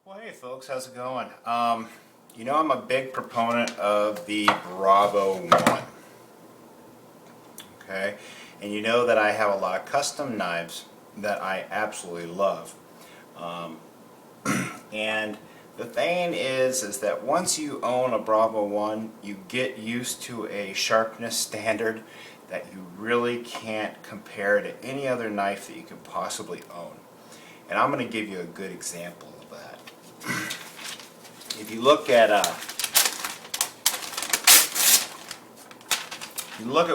Well, hey folks, how's it going? I'm a big proponent of the Bravo 1. Okay, and you know that I have a lot of custom knives that I absolutely love. Um, and the thing is that once you own a Bravo 1, you get used to a sharpness standard that you really can't compare to any other knife that you could possibly own. And I'm going to give you a good example of that. If you look at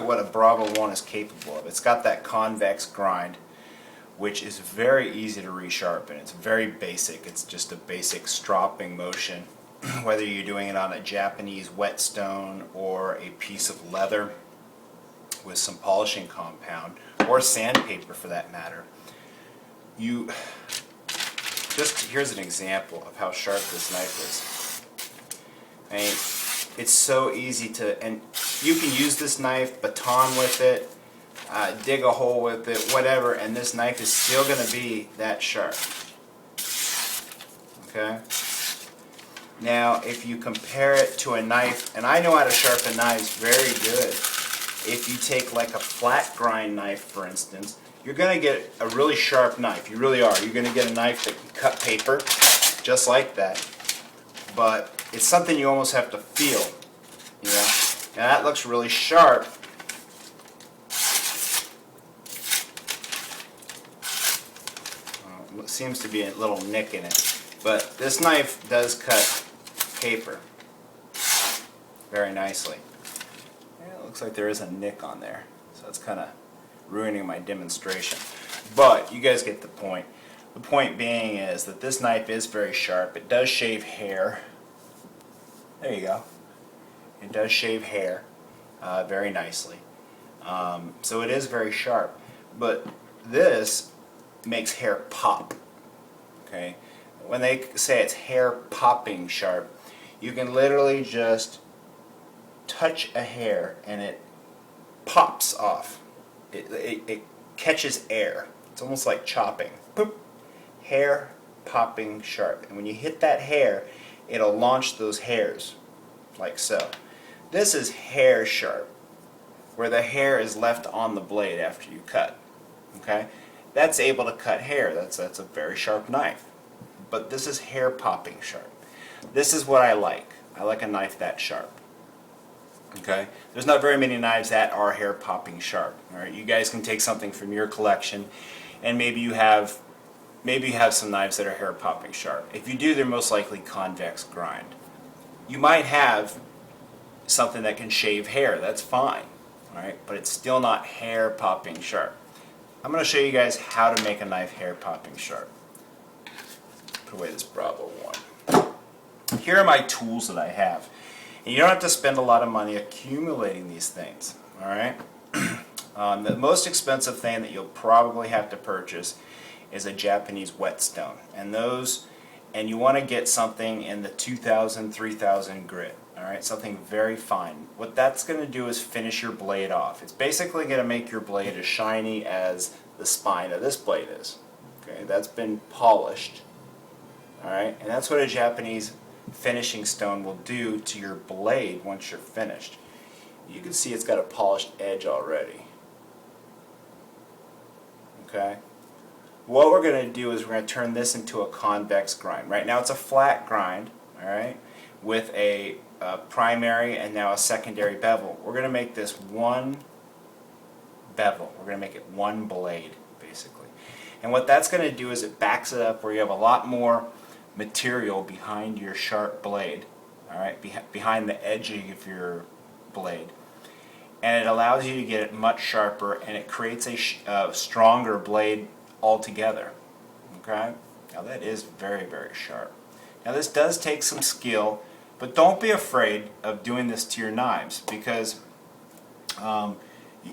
what a Bravo 1 is capable of, it's got that convex grind, which is very easy to resharpen. It's very basic. It's just a basic stropping motion, whether you're doing it on a Japanese whetstone or a piece of leather with some polishing compound, or sandpaper for that matter. Here's an example of how sharp this knife is. I mean, it's so easy to, and you can use this knife, baton with it, dig a hole with it, whatever, and this knife is still going to be that sharp. Okay? Now, if you compare it to a knife, and I know how to sharpen knives very good. If you take like a flat grind knife, for instance, you're going to get a really sharp knife. You really are. You're going to get a knife that can cut paper, just like that. But it's something you almost have to feel. You know? Now that looks really sharp. Well, it seems to be a little nick in it. But this knife does cut paper very nicely. Yeah, it looks like there is a nick on there. So it's kind of ruining my demonstration. But you guys get the point. The point being is that this knife is very sharp. It does shave hair. There you go. It does shave hair very nicely. So it is very sharp. But this makes hair pop. Okay? When they say it's hair popping sharp, you can literally just touch a hair and it pops off. It catches air. It's almost like chopping. Boop. Hair popping sharp. And when you hit that hair, it'll launch those hairs, like so. This is hair sharp, where the hair is left on the blade after you cut. Okay? That's able to cut hair. That's a very sharp knife. But this is hair popping sharp. This is what I like. I like a knife that sharp. Okay, there's not very many knives that are hair popping sharp. All right, you guys can take something from your collection, and maybe you have some knives that are hair popping sharp. If you do, they're most likely convex grind. You might have something that can shave hair. That's fine. All right, but it's still not hair popping sharp. I'm going to show you guys how to make a knife hair popping sharp. Put away this Bravo 1. Here are my tools that I have. And you don't have to spend a lot of money accumulating these things, all right? The most expensive thing that you'll probably have to purchase is a Japanese whetstone. And you want to get something in the 2000, 3000 grit, all right? Something very fine. What that's going to do is finish your blade off. It's basically going to make your blade as shiny as the spine of this blade is. Okay, that's been polished, all right? And that's what a Japanese finishing stone will do to your blade once you're finished. You can see it's got a polished edge already. Okay? What we're going to do is we're going to turn this into a convex grind. Right now it's a flat grind, alright, with a primary and now a secondary bevel. We're going to make this one bevel. We're going to make it one blade, basically. And what that's going to do is it backs it up where you have a lot more material behind your sharp blade, all right, behind the edge of your blade, and it allows you to get it much sharper, and it creates a stronger blade altogether. Okay, now that is very, very sharp. Now this does take some skill, but don't be afraid of doing this to your knives, because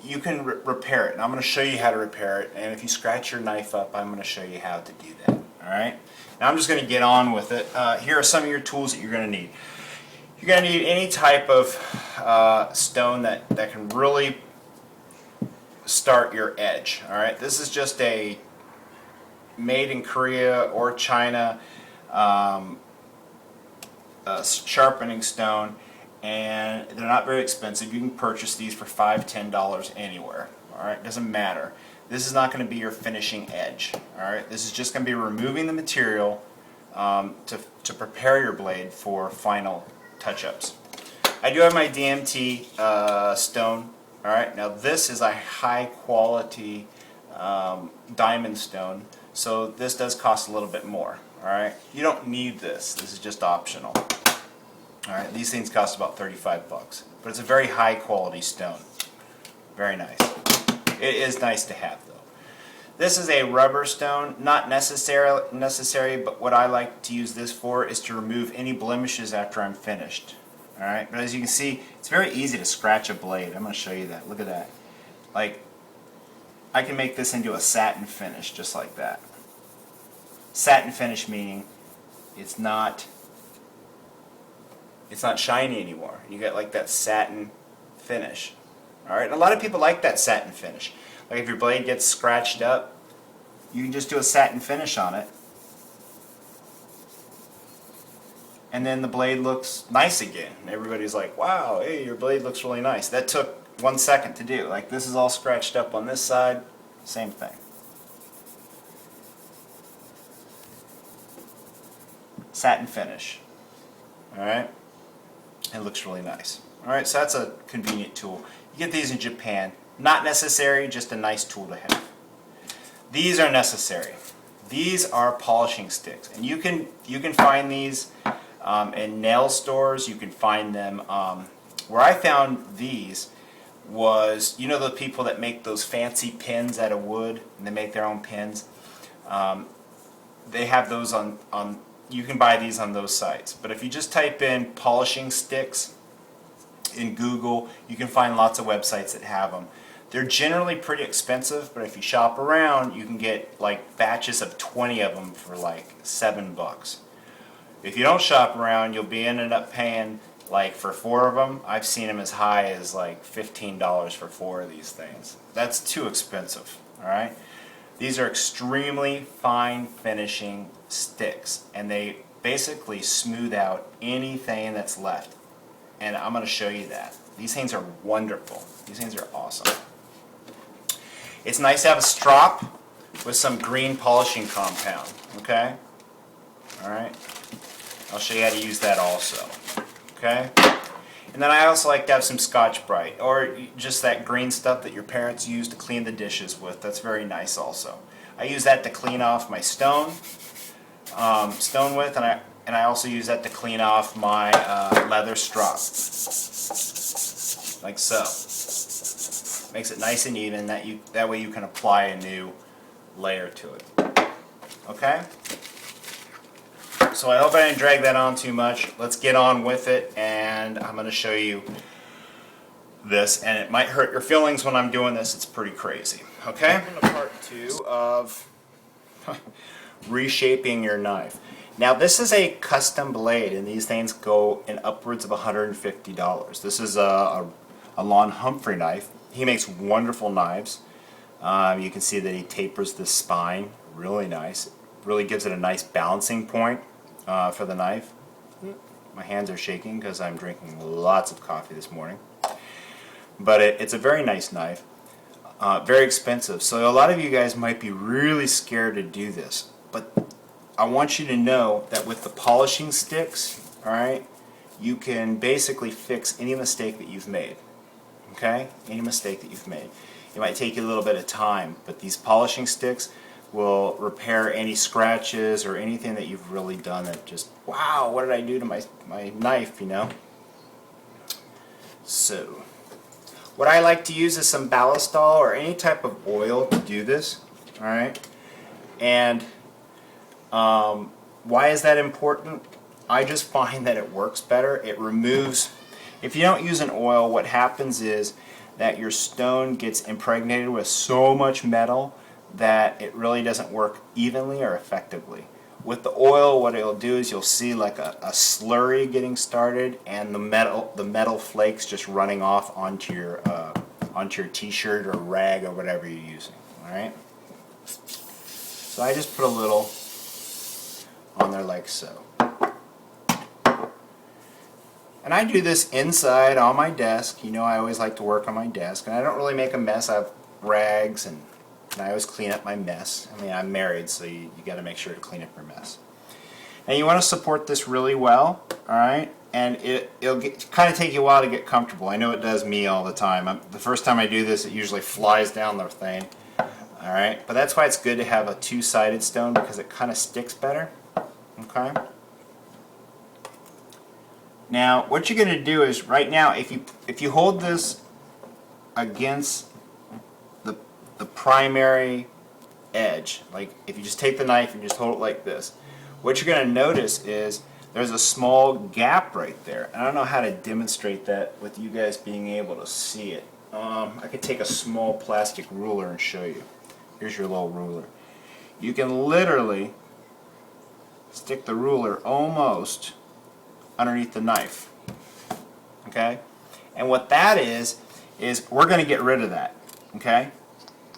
you can repair it, and I'm going to show you how to repair it. And if you scratch your knife up, I'm going to show you how to do that. Alright, now I'm just going to get on with it. Here are some of your tools that you're going to need. You're going to need any type of stone that can really start your edge. Alright, this is just a made in Korea or China sharpening stone, and they're not very expensive. You can purchase these for $5, $10 anywhere. Alright, doesn't matter. This is not going to be your finishing edge. Alright, this is just going to be removing the material to prepare your blade for final touch-ups. I do have my DMT stone. Alright, now this is a high quality diamond stone, so this does cost a little bit more. Alright, you don't need this. This is just optional. Alright, these things cost about 35 bucks, but it's a very high quality stone. Very nice. It is nice to have though. This is a rubber stone, not necessary, but what I like to use this for is to remove any blemishes after I'm finished. Alright, but as you can see, it's very easy to scratch a blade. I'm going to show you that. Look at that. Like, I can make this into a satin finish just like that. Satin finish meaning it's not shiny anymore. You get like that satin finish. Alright, a lot of people like that satin finish. Like if your blade gets scratched up, you can just do a satin finish on it. And then the blade looks nice again. Everybody's like, wow, hey, your blade looks really nice. That took 1 second to do. Like this is all scratched up on this side, same thing. Satin finish. Alright? It looks really nice. Alright, so that's a convenient tool. You get these in Japan. Not necessary, just a nice tool to have. These are necessary. These are polishing sticks. And you can find these in nail stores. You can find them where I found these was, you know, the people that make those fancy pins out of wood and they make their own pins. They have those on you can buy these on those sites. But if you just type in polishing sticks in Google, you can find lots of websites that have them. They're generally pretty expensive, but if you shop around, you can get like batches of 20 of them for like $7. If you don't shop around, you'll be ended up paying like for 4 of them. I've seen them as high as like $15 for 4 of these things. That's too expensive. All right. These are extremely fine finishing sticks, and they basically smooth out anything that's left. And I'm going to show you that. These things are wonderful. These things are awesome. It's nice to have a strop with some green polishing compound. Okay? Alright? I'll show you how to use that also. Okay? And then I also like to have some Scotch-Brite, or just that green stuff that your parents use to clean the dishes with. That's very nice also. I use that to clean off my stone with, and I also use that to clean off my leather strop, like so. Makes it nice and even. That way you can apply a new layer to it. Okay? So I hope I didn't drag that on too much. Let's get on with it, and I'm going to show you this, and it might hurt your feelings when I'm doing this. It's pretty crazy. Okay? Welcome to part 2 of reshaping your knife. Now this is a custom blade, and these things go in upwards of $150. This is a Lon Humphrey knife. He makes wonderful knives. You can see that he tapers the spine. Really nice. Really gives it a nice balancing point for the knife. My hands are shaking because I'm drinking lots of coffee this morning. But it's a very nice knife. Very expensive. So a lot of you guys might be really scared to do this. But I want you to know that with the polishing sticks, alright, you can basically fix any mistake that you've made. Okay? Any mistake that you've made. It might take you a little bit of time, but these polishing sticks will repair any scratches or anything that you've really done that just, wow, what did I do to my knife, you know? So, what I like to use is some ballistol or any type of oil to do this, alright? And why is that important? I just find that it works better. It removes, if you don't use an oil, what happens is that your stone gets impregnated with so much metal that it really doesn't work evenly or effectively. With the oil, what it'll do is you'll see like a slurry getting started, and the metal flakes just running off onto your t-shirt or rag or whatever you're using. All right. So I just put a little on there like so. And I do this inside on my desk. You know, I always like to work on my desk, and I don't really make a mess. I have rags, and I always clean up my mess. I mean, I'm married, so you got to make sure to clean up your mess. And you want to support this really well, all right? And it'll kind of take you a while to get comfortable. I know it does me all the time. The first time I do this, it usually flies down the thing, all right? But that's why it's good to have a two-sided stone, because it kind of sticks better, okay? Now, what you're going to do is, right now, if you hold this against the primary edge, like if you just take the knife and just hold it like this, what you're going to notice is there's a small gap right there. And I don't know how to demonstrate that with you guys being able to see it. I could take a small plastic ruler and show you. Here's your little ruler. You can literally stick the ruler almost underneath the knife, okay? And what that is we're going to get rid of that, okay?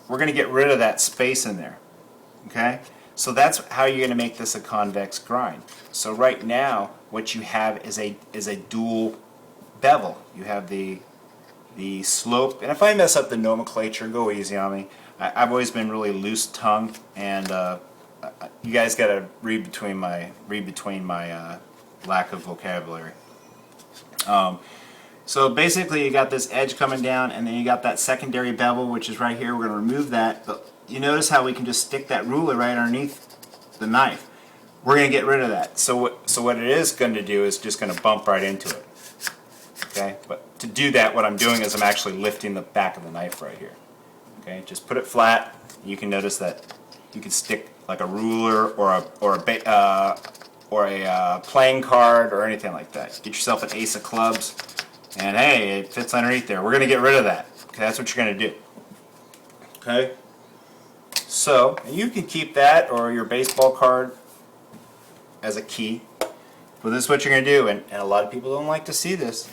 We're going to get rid of that space in there, okay? So that's how you're going to make this a convex grind. So right now, what you have is a dual bevel. You have the slope, and if I mess up the nomenclature, go easy on me. I've always been really loose-tongued, and you guys got to read between my lack of vocabulary. So basically you got this edge coming down, and then you got that secondary bevel, which is right here. We're going to remove that, but you notice how we can just stick that ruler right underneath the knife. We're going to get rid of that. So what it is going to do is just going to bump right into it. Okay, but to do that, what I'm doing is I'm actually lifting the back of the knife right here. Okay, just put it flat. You can notice that you can stick like a ruler or a playing card or anything like that. Get yourself an ace of clubs, and hey, it fits underneath there. We're going to get rid of that. Okay, that's what you're going to do. Okay, so you can keep that or your baseball card as a key. But this is what you're going to do, and a lot of people don't like to see this.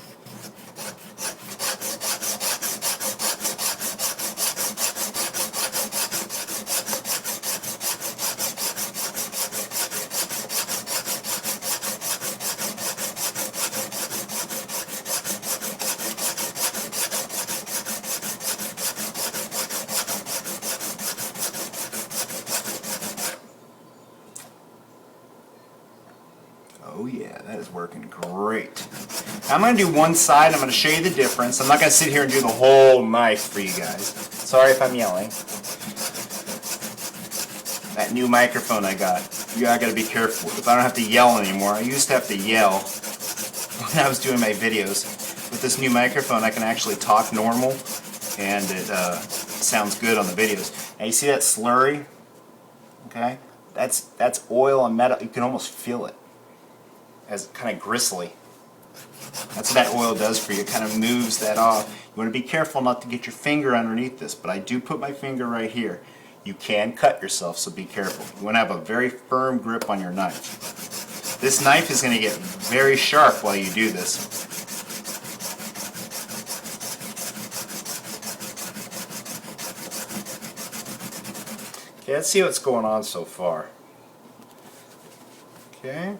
Oh yeah, that is working great. Now I'm going to do one side. I'm going to show you the difference. I'm not going to sit here and do the whole knife for you guys. Sorry if I'm yelling. That new microphone I got. I got to be careful because I don't have to yell anymore. I used to have to yell when I was doing my videos. With this new microphone I can actually talk normal, and it sounds good on the videos. Now you see that slurry? Okay? That's oil and metal. You can almost feel it. As kind of gristly. That's what that oil does for you. It kind of moves that off. You want to be careful not to get your finger underneath this, but I do put my finger right here. You can cut yourself, so be careful. You want to have a very firm grip on your knife. This knife is going to get very sharp while you do this. Okay, let's see what's going on so far. Okay.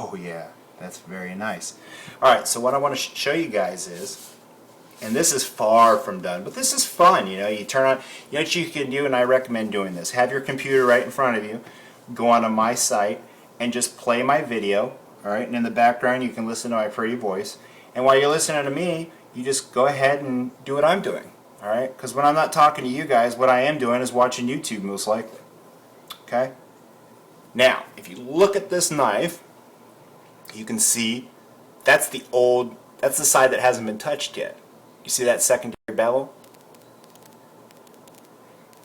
Oh yeah, that's very nice. Alright, so what I want to show you guys is, and this is far from done, but this is fun, you know, you turn on, you know what you can do, and I recommend doing this. Have your computer right in front of you, go onto my site, and just play my video, alright, and in the background you can listen to my pretty voice, and while you're listening to me, you just go ahead and do what I'm doing, alright, because when I'm not talking to you guys, what I am doing is watching YouTube most likely, okay? Now, if you look at this knife, you can see that's the side that hasn't been touched yet. You see that secondary bevel?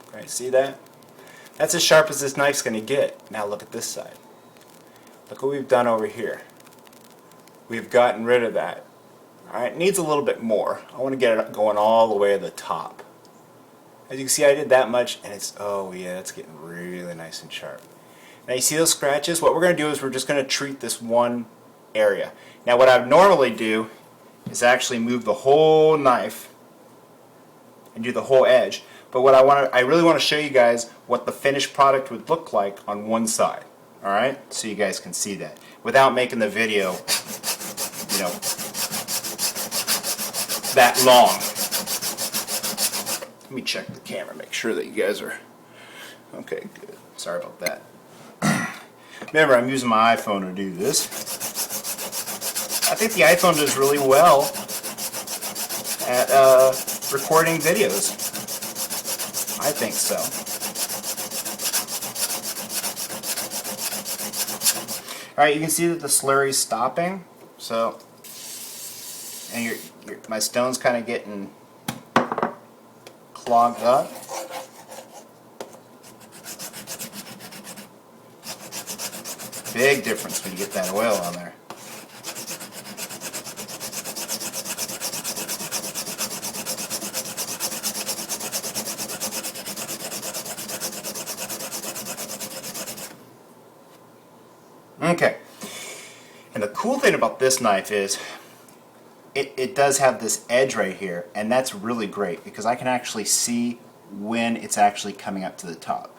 Okay, see that? That's as sharp as this knife's going to get. Now look at this side. Look what we've done over here. We've gotten rid of that. Alright, it needs a little bit more. I want to get it going all the way to the top. As you can see, I did that much, and it's, oh yeah, it's getting really nice and sharp. Now you see those scratches? What we're going to do is we're just going to treat this one area. Now what I would normally do is actually move the whole knife and do the whole edge. But what I really want to show you guys what the finished product would look like on one side. All right, so you guys can see that without making the video, you know, that long. Let me check the camera, make sure that you guys are okay. Good. Sorry about that. Remember, I'm using my iPhone to do this. I think the iPhone does really well at recording videos. I think so. Alright, you can see that the slurry's stopping. So, and my stone's kind of getting clogged up. Big difference when you get that oil on there. Okay, and the cool thing about this knife is it does have this edge right here, and that's really great because I can actually see when it's actually coming up to the top.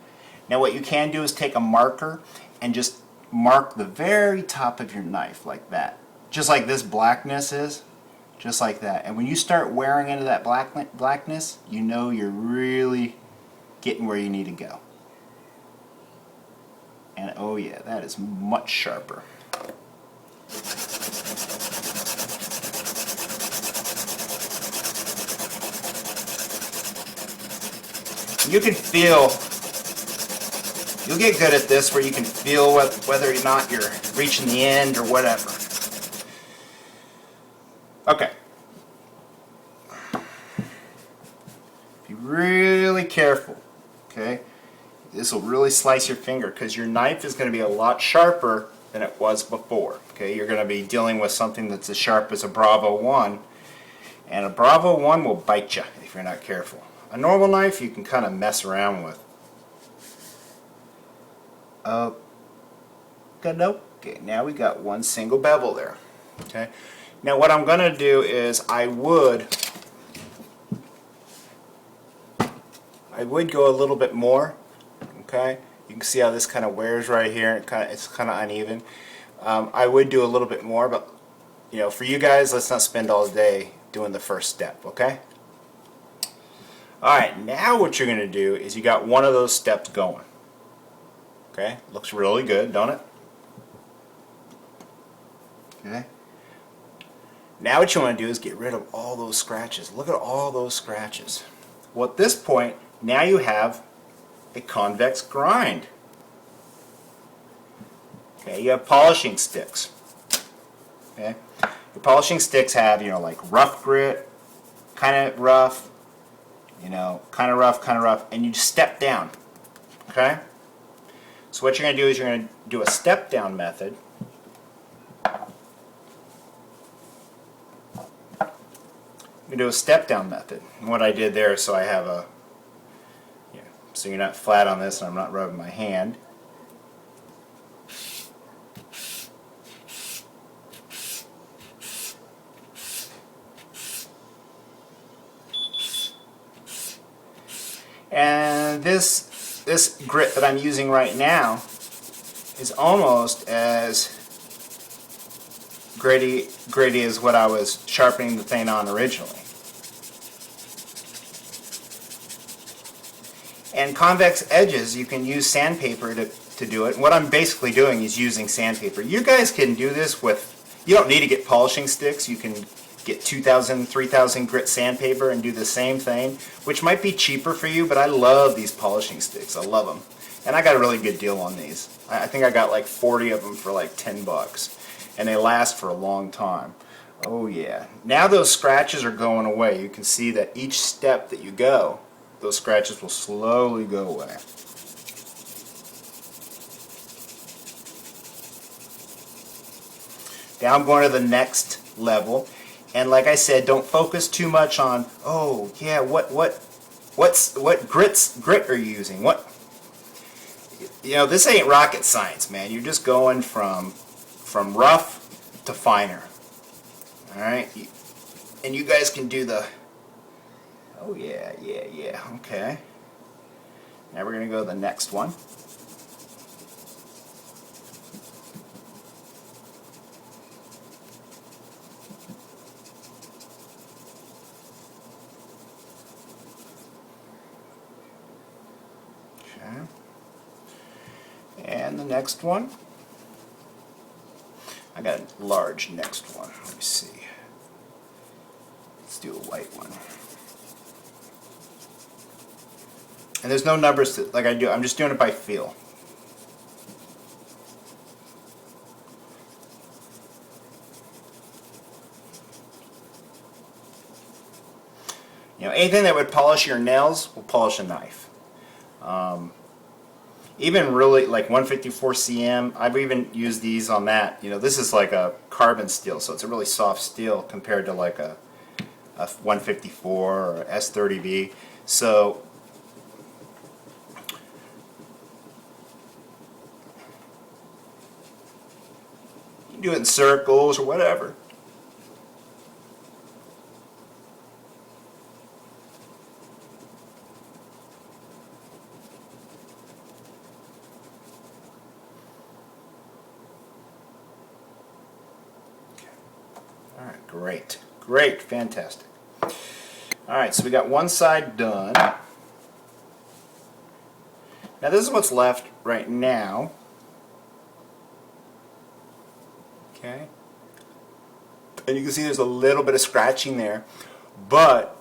Now what you can do is take a marker and just mark the very top of your knife like that, just like this blackness is, just like that. And when you start wearing into that blackness, you know you're really getting where you need to go. And oh yeah, that is much sharper. You can feel, you'll get good at this where you can feel whether or not you're reaching the end or whatever. Okay. Be really careful, okay? This will really slice your finger because your knife is going to be a lot sharper than it was before. Okay, you're going to be dealing with something that's as sharp as a Bravo 1, and a Bravo 1 will bite you if you're not careful. A normal knife you can kind of mess around with. Okay, now we got one single bevel there. Okay, now what I'm going to do is I would go a little bit more. Okay, you can see how this kind of wears right here. It's kind of uneven. I would do a little bit more, but you know, for you guys, let's not spend all day doing the first step. Okay. All right. Now what you're going to do is you got one of those steps going. Okay. Looks really good, don't it? Okay. Now what you want to do is get rid of all those scratches. Look at all those scratches. Well, at this point, now you have a convex grind. Okay, you have polishing sticks. Okay, the polishing sticks have, you know, like rough grit, kind of rough, you know, kind of rough, and you just step down. Okay, so what you're going to do is you're going to do a step down method. You're going to do a step down method. And what I did there, so I have a, so you're not flat on this and I'm not rubbing my hand. And this grit that I'm using right now is almost as gritty as what I was sharpening the thing on originally. And convex edges, you can use sandpaper to do it. And what I'm basically doing is using sandpaper. You guys can do this with, you don't need to get polishing sticks. You can get 2,000, 3,000 grit sandpaper and do the same thing, which might be cheaper for you, but I love these polishing sticks. I love them. And I got a really good deal on these. I think I got like 40 of them for like 10 bucks. And they last for a long time. Oh yeah. Now those scratches are going away. You can see that each step that you go, those scratches will slowly go away. Now I'm going to the next level, and like I said, don't focus too much on, oh yeah, what grit are you using? What, you know, this ain't rocket science, man. You're just going from rough to finer. All right. and you guys can do the, oh yeah, okay. Now we're going to go to the next one. Okay. And the next one. I got a large next one. Let me see. Let's do a white one. And there's no numbers to, like I do. I'm just doing it by feel. You know, anything that would polish your nails will polish a knife. Even really like 154 cm, I've even used these on that. You know, this is like a carbon steel, so it's a really soft steel compared to like a 154 or S30V. So you can do it in circles or whatever. Alright, great, fantastic. Alright, so we got one side done. Now this is what's left right now. Okay. And you can see there's a little bit of scratching there, but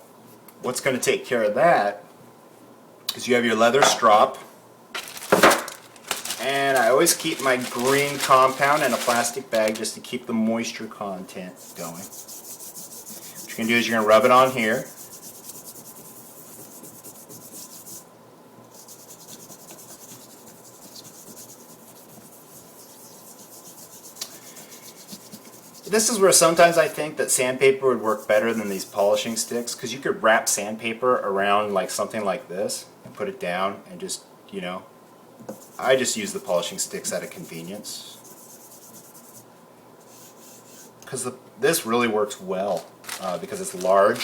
what's going to take care of that is you have your leather strop, and I always keep my green compound in a plastic bag just to keep the moisture content going. What you're going to do is you're going to rub it on here. This is where sometimes I think that sandpaper would work better than these polishing sticks, because you could wrap sandpaper around like something like this and put it down and just, you know, I just use the polishing sticks out of convenience, because this really works well because it's large.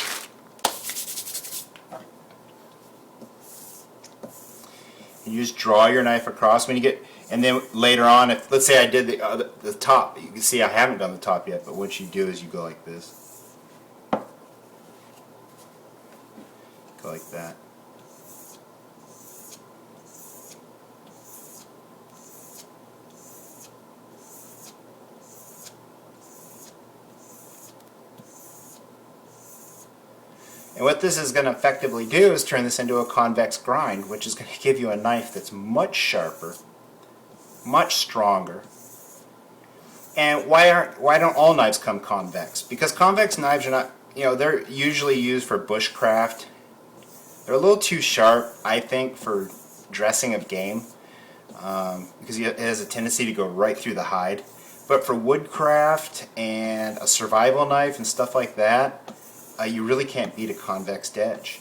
And you just draw your knife across when you get. And then later on, if let's say I did the top, you can see I haven't done the top yet, but what you do is you go like this. Go like that. And what this is going to effectively do is turn this into a convex grind, which is going to give you a knife that's much sharper, much stronger. And why don't all knives come convex? Because convex knives are not, you know, they're usually used for bushcraft. They're a little too sharp, I think, for dressing of game, because it has a tendency to go right through the hide. But for woodcraft and a survival knife and stuff like that, you really can't beat a convex edge.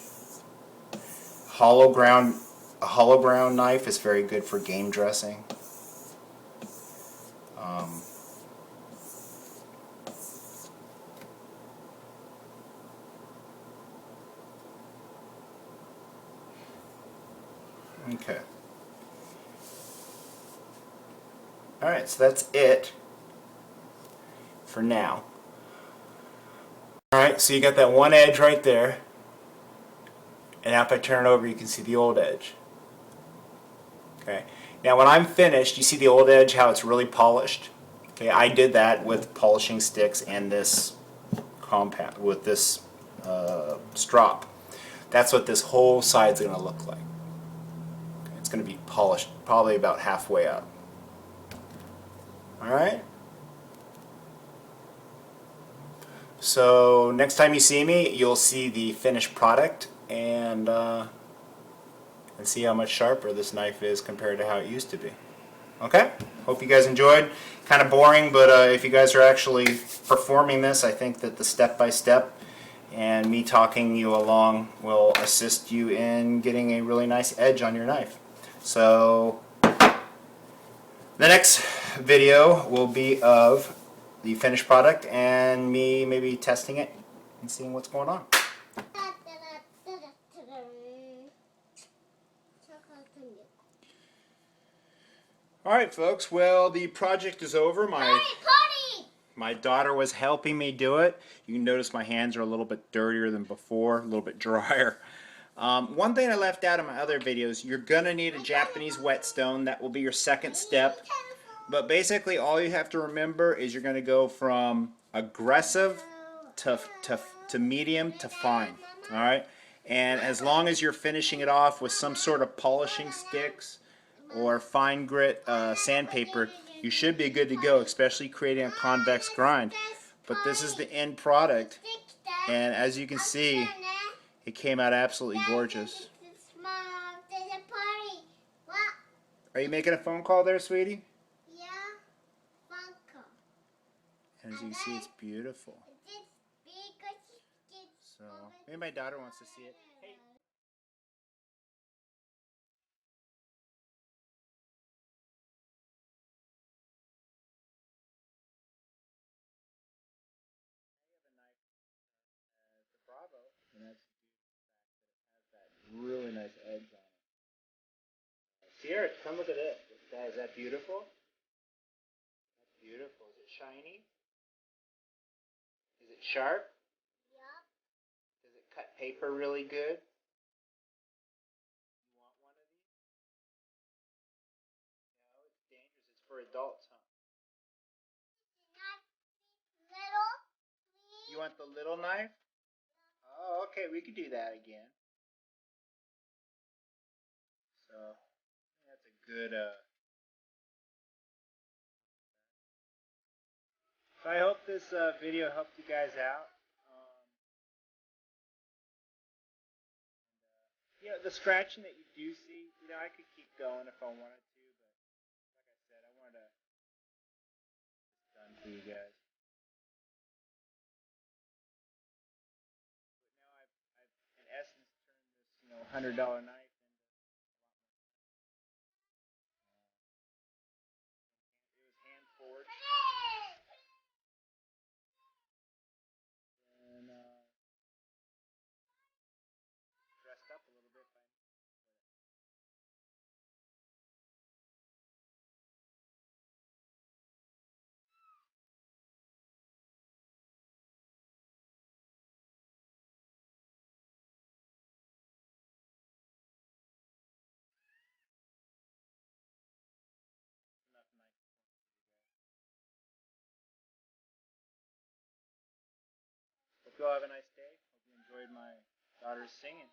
A hollow ground knife is very good for game dressing. Okay. Alright, so that's it for now. Alright, so you got that one edge right there, and now if I turn it over you can see the old edge. Okay. Now when I'm finished, you see the old edge, how it's really polished? Okay, I did that with polishing sticks and this compound, with this strop. That's what this whole side's going to look like. Okay, it's going to be polished probably about halfway up. Alright? So next time you see me, you'll see the finished product and see how much sharper this knife is compared to how it used to be. Okay? Hope you guys enjoyed. Kind of boring, but if you guys are actually performing this, I think that the step-by-step and me talking you along will assist you in getting a really nice edge on your knife. So the next video will be of the finished product and me maybe testing it and seeing what's going on. Alright folks, well the project is over. My daughter was helping me do it. You can notice my hands are a little bit dirtier than before, a little bit drier. One thing I left out in my other videos, you're going to need a Japanese whetstone. That will be your second step. But basically all you have to remember is you're going to go from aggressive to medium to fine. Alright? And as long as you're finishing it off with some sort of polishing sticks or fine grit sandpaper, you should be good to go, especially creating a convex grind. But this is the end product, and as you can see, it came out absolutely gorgeous. Are you making a phone call there, sweetie? Yeah, phone call. And as you can see, it's beautiful. So maybe my daughter wants to see it. Hey. Bravo, and that's really nice edge on it. Sierra, come look at this. Is that beautiful? That's beautiful. Is it shiny? Is it sharp? Yep. Does it cut paper really good? You want one of these? No, it's dangerous. It's for adults, huh? Little, please. You want the little knife? Oh, okay. We could do that again. So that's a good. So I hope this video helped you guys out. The scratching that you do see, I could keep going if I wanted to, but like I said, I wanted to get this done for you guys. But now I've in essence turned this, $100 knife into it was hand forged and dressed up a little bit by enough knife. Hope you all have a nice day. Hope you enjoyed my daughter's singing.